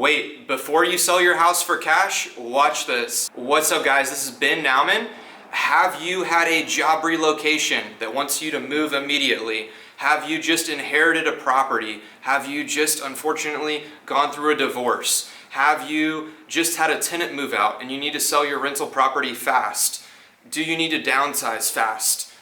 Wait, before you sell your house for cash, watch this. What's up guys, this is Ben Naumann. Have you had a job relocation that wants you to move immediately? Have you just inherited a property? Have you just unfortunately gone through a divorce? Have you just had a tenant move out and you need to sell your rental property fast? Do you need to downsize fast?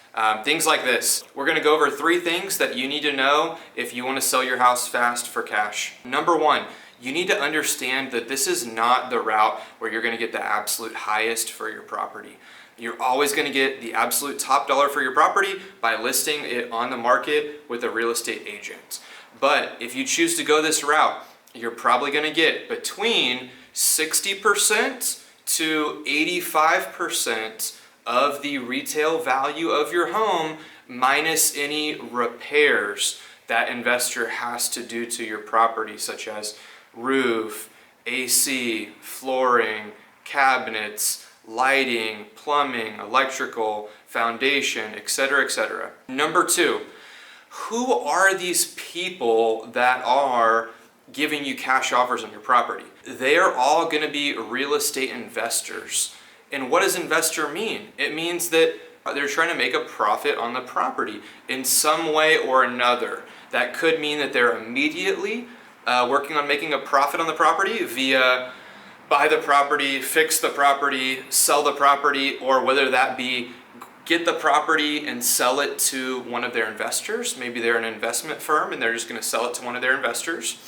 Things like this. We're gonna go over 3 things that you need to know if you wanna sell your house fast for cash. Number 1, you need to understand that this is not the route where you're gonna get the absolute highest for your property. You're always gonna get the absolute top dollar for your property by listing it on the market with a real estate agent. But if you choose to go this route, you're probably gonna get between 60% to 85% of the retail value of your home minus any repairs that investor has to do to your property, such as roof, AC, flooring, cabinets, lighting, plumbing, electrical, foundation, etc., etc. Number 2, who are these people that are giving you cash offers on your property? They are all going to be real estate investors. And what does investor mean? It means that they're trying to make a profit on the property in some way or another. That could mean that they're immediately working on making a profit on the property via buy the property, fix the property, sell the property, or whether that be get the property and sell it to one of their investors. Maybe they're an investment firm and they're just going to sell it to one of their investors.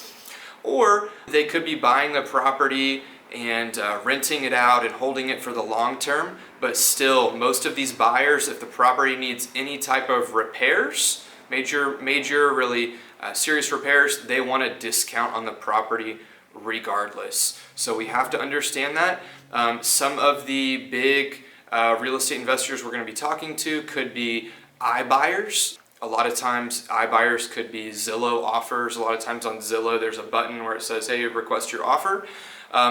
Or they could be buying the property and renting it out and holding it for the long term. But still, most of these buyers, if the property needs any type of repairs, major really serious repairs, they want a discount on the property regardless. So we have to understand that. Some of the big real estate investors we're going to be talking to could be iBuyers. A lot of times iBuyers could be Zillow offers. A lot of times on Zillow there's a button where it says, hey, request your offer.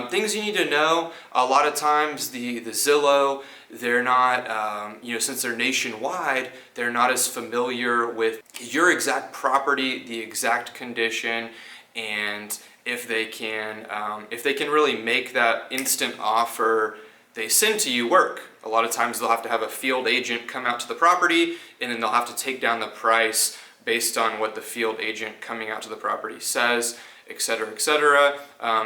Things you need to know, a lot of times the Zillow, they're not, since they're nationwide, they're not as familiar with your exact property, the exact condition, and if they can really make that instant offer they send to you work. A lot of times they'll have to have a field agent come out to the property and then they'll have to take down the price based on what the field agent coming out to the property says, etc., etc.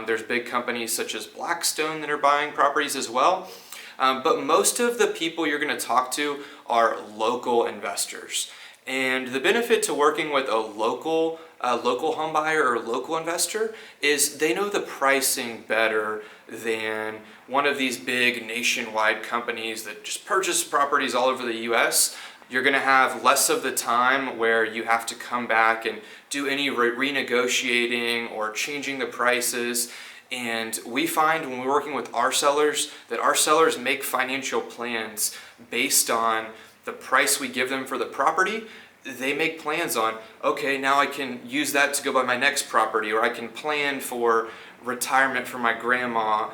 There's big companies such as Blackstone that are buying properties as well. But most of the people you're going to talk to are local investors. And the benefit to working with a local home buyer or local investor is they know the pricing better than one of these big nationwide companies that just purchase properties all over the US. You're going to have less of the time where you have to come back and do any renegotiating or changing the prices. And we find when we're working with our sellers that our sellers make financial plans based on the price we give them for the property. They make plans on, okay, now I can use that to go buy my next property, or I can plan for retirement for my grandma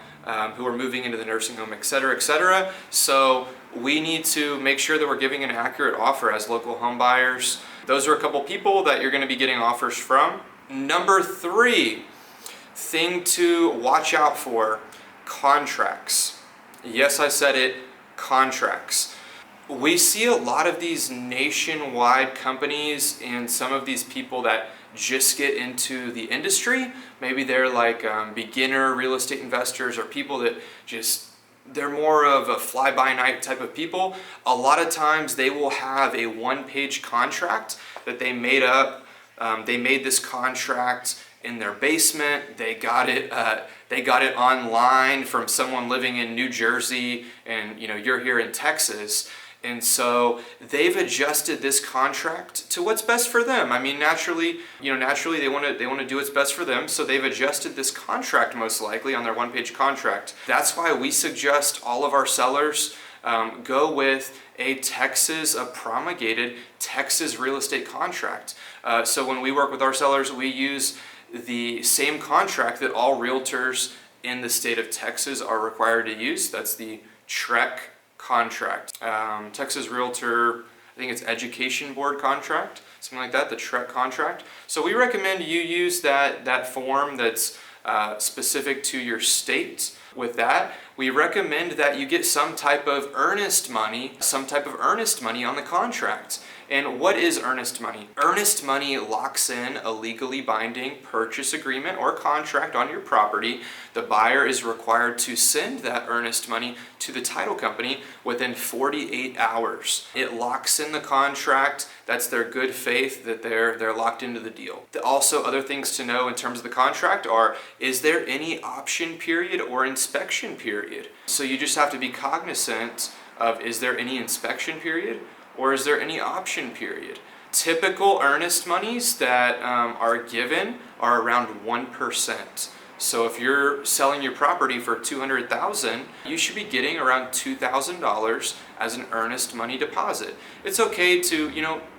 who are moving into the nursing home, etc., etc. So we need to make sure that we're giving an accurate offer as local home buyers. Those are a couple people that you're going to be getting offers from. Number 3 thing to watch out for, contracts. Yes, I said it, contracts. We see a lot of these nationwide companies and some of these people that just get into the industry. Maybe they're like beginner real estate investors or people that they're more of a fly-by-night type of people. A lot of times they will have a 1-page contract that they made up. They made this contract in their basement. They got it online from someone living in New Jersey, and you're here in Texas. And so they've adjusted this contract to what's best for them. I mean, naturally they want to do what's best for them. So they've adjusted this contract most likely on their 1-page contract. That's why we suggest all of our sellers go with a promulgated Texas real estate contract. So when we work with our sellers, we use the same contract that all realtors in the state of Texas are required to use. That's the TREC contract. Texas Realtor, I think it's Education Board contract, something like that, the TREC contract. So we recommend you use that form that's specific to your state. With that, we recommend that you get some type of earnest money on the contract. And what is earnest money? Earnest money locks in a legally binding purchase agreement or contract on your property. The buyer is required to send that earnest money to the title company within 48 hours. It locks in the contract. That's their good faith that they're locked into the deal. Also, other things to know in terms of the contract are, is there any option period or inspection period? So you just have to be cognizant of, is there any inspection period or is there any option period? Typical earnest monies that are given are around 1%. So if you're selling your property for $200,000, you should be getting around $2,000 as an earnest money deposit. It's okay to,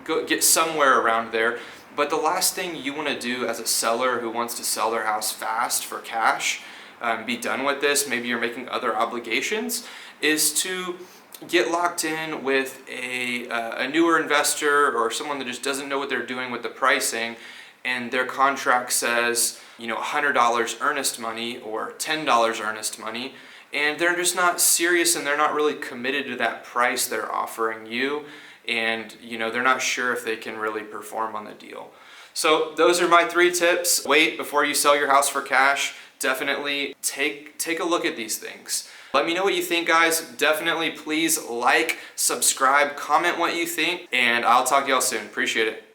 go get somewhere around there, but the last thing you want to do as a seller who wants to sell their house fast for cash, be done with this, maybe you're making other obligations, is to get locked in with a newer investor or someone that just doesn't know what they're doing with the pricing, and their contract says, $100 earnest money or $10 earnest money, and they're just not serious and they're not really committed to that price they're offering you, and they're not sure if they can really perform on the deal. So those are my 3 tips. Wait before you sell your house for cash. Definitely take a look at these things. Let me know what you think, guys. Definitely please like, subscribe, comment what you think, and I'll talk to y'all soon. Appreciate it.